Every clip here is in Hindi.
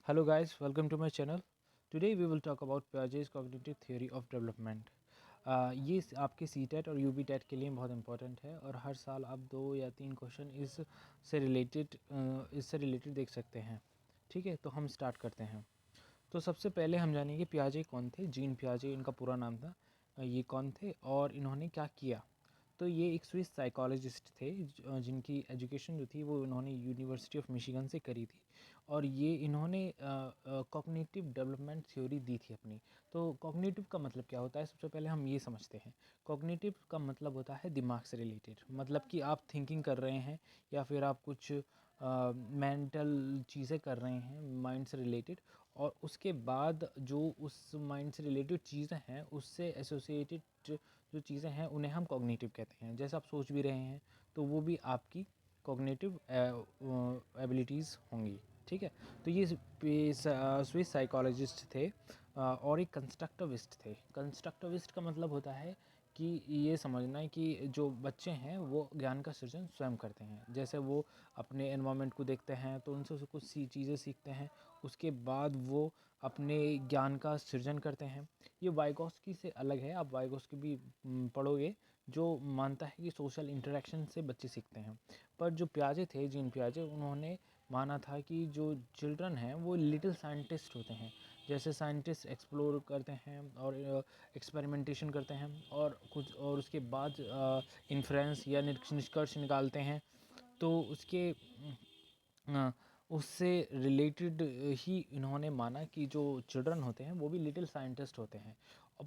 Hello guys, welcome to my channel. Today we will talk about Piaget's cognitive theory of development. ये आपके सी टेट और यू बी टेट के लिए बहुत इंपॉर्टेंट है और हर साल आप 2 या 3 क्वेश्चन इससे रिलेटेड देख सकते हैं. ठीक है, तो हम स्टार्ट करते हैं. तो सबसे पहले हम जानेंगे पियाजे कौन थे. जीन पियाजे इनका पूरा नाम था. ये कौन थे और इन्होंने क्या किया. तो ये एक स्विस साइकोलॉजिस्ट थे जिनकी एजुकेशन जो थी वो इन्होंने यूनिवर्सिटी ऑफ मिशिगन से करी थी और ये इन्होंने कॉग्निटिव डेवलपमेंट थ्योरी दी थी अपनी. तो कॉग्निटिव का मतलब क्या होता है, सबसे पहले हम ये समझते हैं. कॉग्निटिव का मतलब होता है दिमाग से रिलेटेड, मतलब कि आप थिंकिंग कर रहे हैं या फिर आप कुछ मेंटल चीज़ें कर रहे हैं माइंड से रिलेटेड, और उसके बाद जो उस माइंड से रिलेटेड चीज़ें हैं उससे एसोसिएटेड जो चीज़ें हैं उन्हें हम कॉग्निटिव कहते हैं. जैसे आप सोच भी रहे हैं तो वो भी आपकी कॉग्निटिव एबिलिटीज़ होंगी. ठीक है, तो ये स्विस साइकोलॉजिस्ट थे और एक कंस्ट्रक्टिविस्ट थे. कंस्ट्रक्टिविस्ट का मतलब होता है कि ये समझना है कि जो बच्चे हैं वो ज्ञान का सृजन स्वयं करते हैं. जैसे वो अपने एनवायरनमेंट को देखते हैं तो उनसे कुछ चीज़ें सीखते हैं, उसके बाद वो अपने ज्ञान का सृजन करते हैं. ये वाइगोस्की से अलग है. आप वाइगोस्की भी पढ़ोगे जो मानता है कि सोशल इंटरेक्शन से बच्चे सीखते हैं. पर जो पियाजे थे, जीन पियाजे, उन्होंने माना था कि जो चिल्ड्रन हैं वो लिटिल साइंटिस्ट होते हैं. जैसे साइंटिस्ट एक्सप्लोर करते हैं और एक्सपेरिमेंटेशन करते हैं और कुछ और उसके बाद इन्फ्रेंस या निष्कर्ष निकालते हैं. तो उससे रिलेटेड ही इन्होंने माना कि जो चिल्ड्रन होते हैं वो भी लिटिल साइंटिस्ट होते हैं.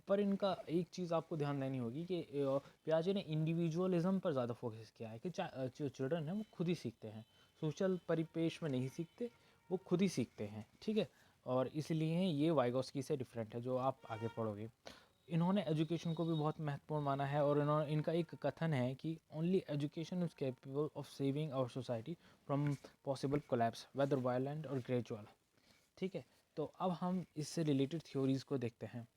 पर इनका एक चीज़ आपको ध्यान देनी होगी कि पियाजे ने इंडिविजुअलिज्म पर ज़्यादा फोकस किया है कि जो चिल्ड्रन हैं वो खुद ही सीखते हैं, सोशल परिपेश में नहीं सीखते, वो खुद ही सीखते हैं. ठीक है, और इसलिए ये वाइगोस्की से डिफरेंट है जो आप आगे पढ़ोगे. इन्होंने एजुकेशन को भी बहुत महत्वपूर्ण माना है और इनका एक कथन है कि only education is capable of saving our society from possible collapse whether violent और ग्रेजुअल. ठीक है, तो अब हम इससे रिलेटेड थ्योरीज़ को देखते हैं.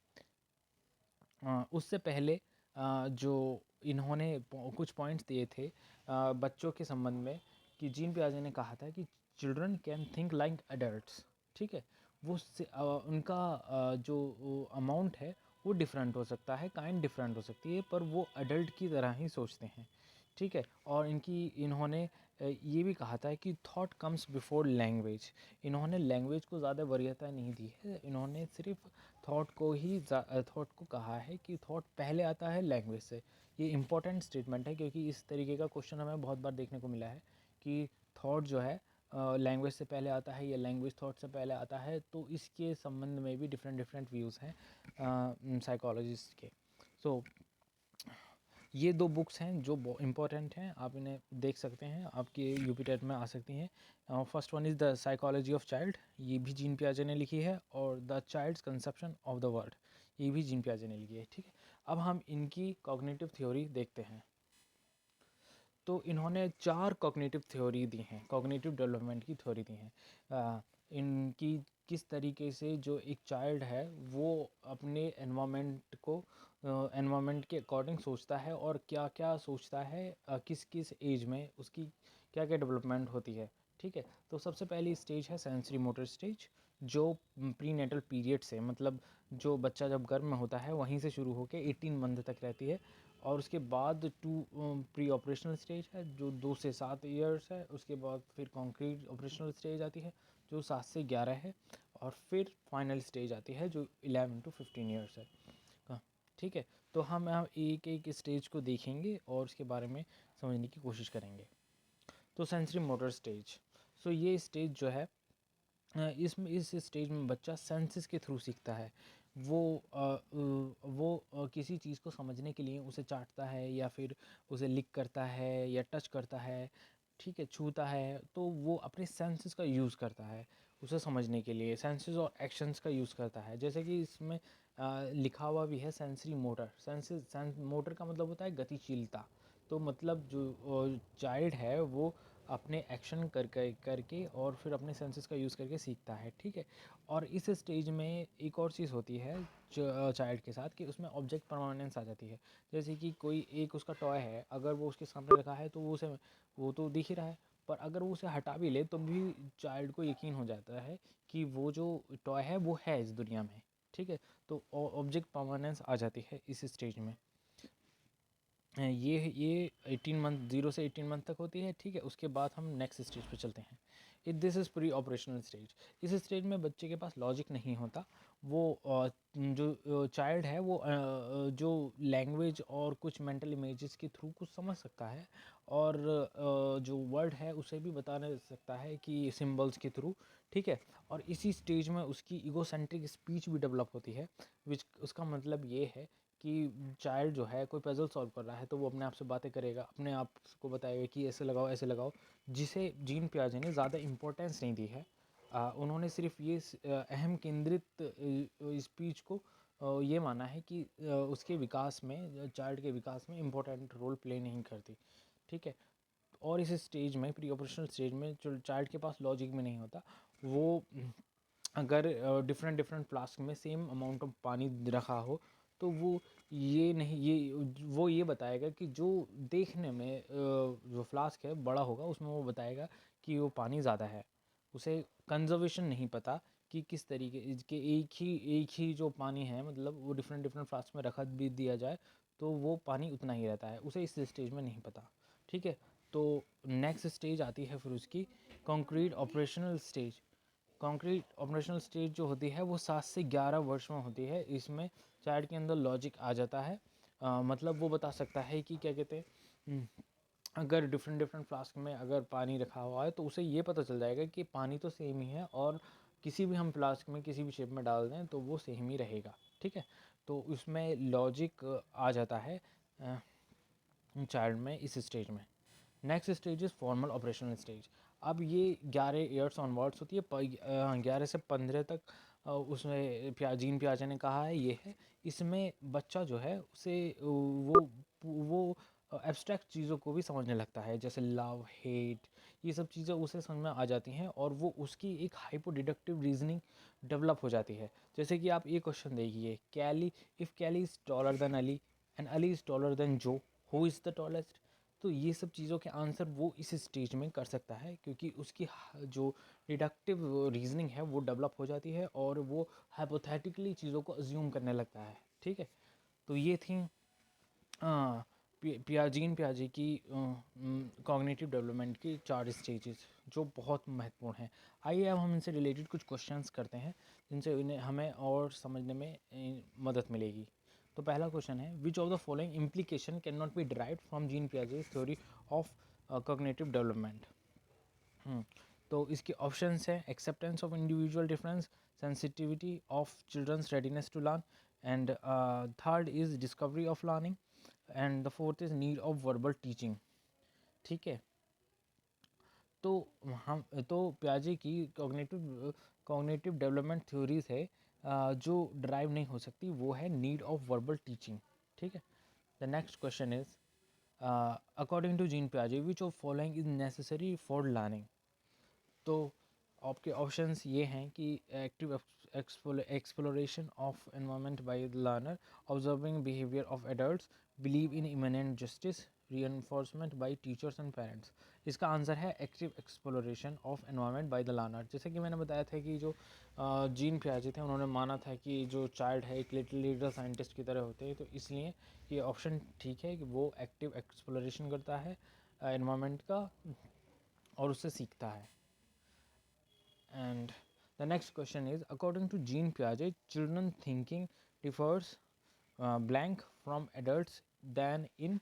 उससे पहले जो इन्होंने कुछ पॉइंट्स दिए थे बच्चों के संबंध में, कि जीन पियाजे ने कहा था कि children can think like adults. ठीक है, उनका जो अमाउंट है वो डिफरेंट हो सकता है, काइंड डिफरेंट हो सकती है, पर वो अडल्ट की तरह ही सोचते हैं. ठीक है, और इन्होंने ये भी कहा था कि थॉट कम्स बिफोर लैंग्वेज. इन्होंने लैंग्वेज को ज़्यादा वरीयता नहीं दी है, इन्होंने सिर्फ थॉट को कहा है कि थॉट पहले आता है लैंग्वेज से. ये इम्पोर्टेंट स्टेटमेंट है क्योंकि इस तरीके का क्वेश्चन हमें बहुत बार देखने को मिला है कि थॉट जो है लैंग्वेज से पहले आता है या लैंग्वेज थॉट से पहले आता है. तो इसके संबंध में भी डिफरेंट व्यूज़ हैं साइकोलॉजिस्ट के. सो ये 2 बुक्स हैं जो इम्पोर्टेंट हैं, आप इन्हें देख सकते हैं, आपके यूपी टेट में आ सकती हैं. First one is the psychology of child, ये भी जीन पियाजे ने लिखी है, और the child's conception of the world, ये भी जीन पियाजे ने लिखी है. ठीक है, अब हम इनकी कॉग्निटिव थ्योरी देखते हैं. तो इन्होंने 4 कॉग्निटिव थ्योरी दी हैं, कॉग्निटिव डेवलपमेंट की थ्योरी दी हैं. इनकी किस तरीके से जो एक चाइल्ड है वो अपने एनवायरनमेंट के अकॉर्डिंग सोचता है और क्या क्या सोचता है, किस किस एज में उसकी क्या क्या डेवलपमेंट होती है. ठीक है, तो सबसे पहली स्टेज है सेंसरी मोटर स्टेज, जो प्री नेटल पीरियड से, मतलब जो बच्चा जब गर्भ में होता है वहीं से शुरू होकर 18 मंथ तक रहती है. और उसके बाद प्री ऑपरेशनल स्टेज है जो 2 से 7 ईयर्स है. उसके बाद फिर कॉन्क्रीट ऑपरेशनल स्टेज आती है जो 7 से 11 है, और फिर फाइनल स्टेज आती है जो 11 to 15 ईयर्स है. हाँ, ठीक है, तो हम एक एक स्टेज को देखेंगे और उसके बारे में समझने की कोशिश करेंगे. तो सेंसरी मोटर स्टेज, सो ये स्टेज जो है, इस स्टेज में बच्चा सेंसेस के थ्रू सीखता है. वो किसी चीज़ को समझने के लिए उसे चाटता है या फिर उसे लिक करता है या टच करता है. ठीक है, छूता है, तो वो अपने सेंसेस का यूज़ करता है उसे समझने के लिए. सेंसेस और एक्शंस का यूज़ करता है, जैसे कि इसमें लिखा हुआ भी है सेंसरी मोटर. मोटर का मतलब होता है गतिशीलता. तो मतलब जो चाइल्ड है वो अपने एक्शन करके और फिर अपने सेंसेस का यूज़ करके सीखता है. ठीक है, और इस स्टेज में एक और चीज़ होती है चाइल्ड के साथ कि उसमें ऑब्जेक्ट परमानेंस आ जाती है. जैसे कि कोई एक उसका टॉय है, अगर वो उसके सामने रखा है तो वो तो दिख ही रहा है, पर अगर वो उसे हटा भी ले तो भी चाइल्ड को यकीन हो जाता है कि वो जो टॉय है वो है इस दुनिया में, ठीक है। तो ऑब्जेक्ट परमानेंस आ जाती है इस स्टेज में। ये 18 मंथ 0 से 18 मंथ तक होती है, ठीक है। उसके बाद हम नेक्स्ट स्टेज पे चलते हैं। This is pre operational stage. इस स्टेज में बच्चे के पास लॉजिक नहीं होता। वो जो चाइल्ड है वो जो लैंग्वेज और कुछ मेंटल इमेजेस के थ्रू कुछ समझ सकता है, और जो वर्ड है उसे भी बता सकता है कि सिंबल्स के थ्रू, ठीक है। और इसी स्टेज में उसकी ईगोसेंट्रिक स्पीच भी डेवलप होती है, विच उसका मतलब ये है कि चाइल्ड जो है कोई पजल सॉल्व कर रहा है तो वो अपने आप से बातें करेगा, अपने आप को बताएगा कि ऐसे लगाओ, जिसे जीन पियाजे ने ज़्यादा इम्पोर्टेंस नहीं दी है। उन्होंने सिर्फ ये अहम केंद्रित स्पीच को ये माना है कि उसके विकास में, चाइल्ड के विकास में इम्पोर्टेंट रोल प्ले नहीं करती, ठीक है। और इस स्टेज में, प्री ऑपरेशनल स्टेज में, जो चाइल्ड के पास लॉजिक में नहीं होता, वो अगर डिफरेंट फ्लास्क में सेम अमाउंट ऑफ पानी रखा हो तो वो ये बताएगा कि जो देखने में जो फ्लास्क है बड़ा होगा उसमें वो बताएगा कि वो पानी ज़्यादा है। उसे कंजर्वेशन नहीं पता कि किस तरीके के एक ही जो पानी है, मतलब वो डिफरेंट फ्लास्क में रखा भी दिया जाए तो वो पानी उतना ही रहता है, उसे इस स्टेज में नहीं पता, ठीक है। तो नेक्स्ट स्टेज आती है फिर उसकी concrete operational stage. Concrete operational stage जो होती है वो 7 से 11 वर्ष में होती है। इसमें चाइल्ड के अंदर लॉजिक आ जाता है, मतलब वो बता सकता है कि क्या कहते हैं, अगर डिफरेंट फ्लास्क में अगर पानी रखा हुआ है तो उसे ये पता चल जाएगा कि पानी तो सेम ही है, और किसी भी हम फ्लास्क में किसी भी शेप में डाल दें तो वो सेम ही रहेगा, ठीक है। तो उसमें लॉजिक आ जाता है चाइल्ड में इस स्टेज में। Next stage is formal operational stage. अब ये 11 ईयर्स ऑनवर्ड्स होती है, 11 से 15 तक उसमें जीन पियाजे ने कहा है ये है। इसमें बच्चा जो है उसे वो एब्स्ट्रैक्ट चीज़ों को भी समझने लगता है, जैसे लव, हेट, ये सब चीज़ें उसे समझ में आ जाती हैं, और वो उसकी एक हाइपो डिडक्टिव रीजनिंग डेवलप हो जाती है। जैसे कि आप ये क्वेश्चन देखिए, Kelly, if Kelly is taller than Ali and Ali is taller than Joe, who is the tallest. तो ये सब चीज़ों के आंसर वो इस स्टेज में कर सकता है, क्योंकि उसकी जो डिडक्टिव रीजनिंग है वो डेवलप हो जाती है, और वो हाइपोथेटिकली चीज़ों को अज्यूम करने लगता है, ठीक है। तो ये थी जीन पियाजे की कॉग्निटिव डेवलपमेंट की 4 स्टेजेस, जो बहुत महत्वपूर्ण हैं। आइए अब हम इनसे रिलेटेड कुछ क्वेश्चंस करते हैं जिनसे इन्हें हमें और समझने में मदद मिलेगी। तो पहला क्वेश्चन है, which of the following implication can not be derived from Jean Piaget's theory of cognitive development. तो इसके ऑप्शंस हैं, acceptance of individual difference, sensitivity of children's readiness to learn, and third is discovery of learning, and the fourth is need of verbal teaching, ठीक है। तो हम तो पियाजे की कॉग्निटिव डेवलपमेंट थ्योरीज है जो ड्राइव नहीं हो सकती, वो है नीड ऑफ वर्बल टीचिंग, ठीक है। The next question is, according to Jean पियाजे which of following is necessary for learning. तो आपके ऑप्शंस ये हैं कि active exploration of environment by the learner, observing behaviour of adults, believe in immanent justice, reinforcement by teachers and parents. इसका आंसर है active exploration of environment by the learner. जैसे कि मैंने बताया था कि जो जीन पियाजे थे उन्होंने माना था कि जो चाइल्ड है एक लिटिल साइंटिस्ट की तरह होते हैं, तो इसलिए ये ऑप्शन ठीक है कि वो एक्टिव एक्सप्लोरेशन करता है एनवायरनमेंट का और उससे सीखता है। And the next question is, according to Jean Piaget, children thinking differs blank from adults than in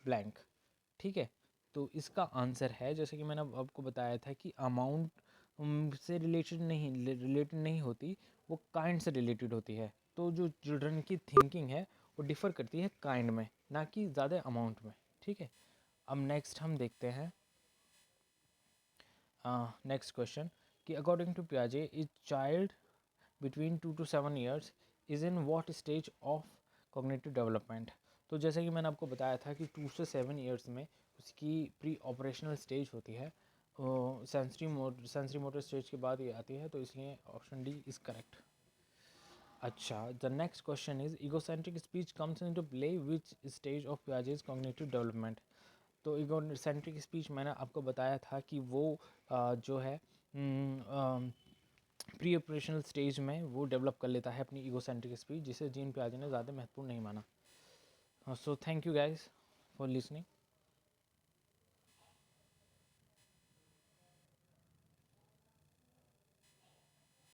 blank, ठीक है। तो इसका आंसर है, जैसे कि मैंने आपको बताया था कि अमाउंट से रिलेटेड नहीं होती, वो काइंड से रिलेटेड होती है। तो जो चिल्ड्रन की थिंकिंग है वो डिफ़र करती है काइंड में, ना कि ज़्यादा अमाउंट में, ठीक है। अब नेक्स्ट हम देखते हैं नेक्स्ट क्वेश्चन कि अकॉर्डिंग टू पियाजे is child between 2 to 7 years is in what stage of cognitive development. तो जैसे कि मैंने आपको बताया था कि 2 से 7 ईयर्स में उसकी प्री ऑपरेशनल स्टेज होती है, सेंसरी मोटर स्टेज के बाद ये आती है, तो इसलिए ऑप्शन डी इज़ करेक्ट। अच्छा, the next question is, egocentric speech comes into play which stage of Piaget's cognitive development. तो ईगोसेंट्रिक स्पीच मैंने आपको बताया था कि वो जो है प्री ऑपरेशनल स्टेज में वो डेवलप कर लेता है अपनी ईगोसेंट्रिक स्पीच, जिसे जीन पियाजे ने ज़्यादा महत्वपूर्ण नहीं माना। So thank you guys for listening.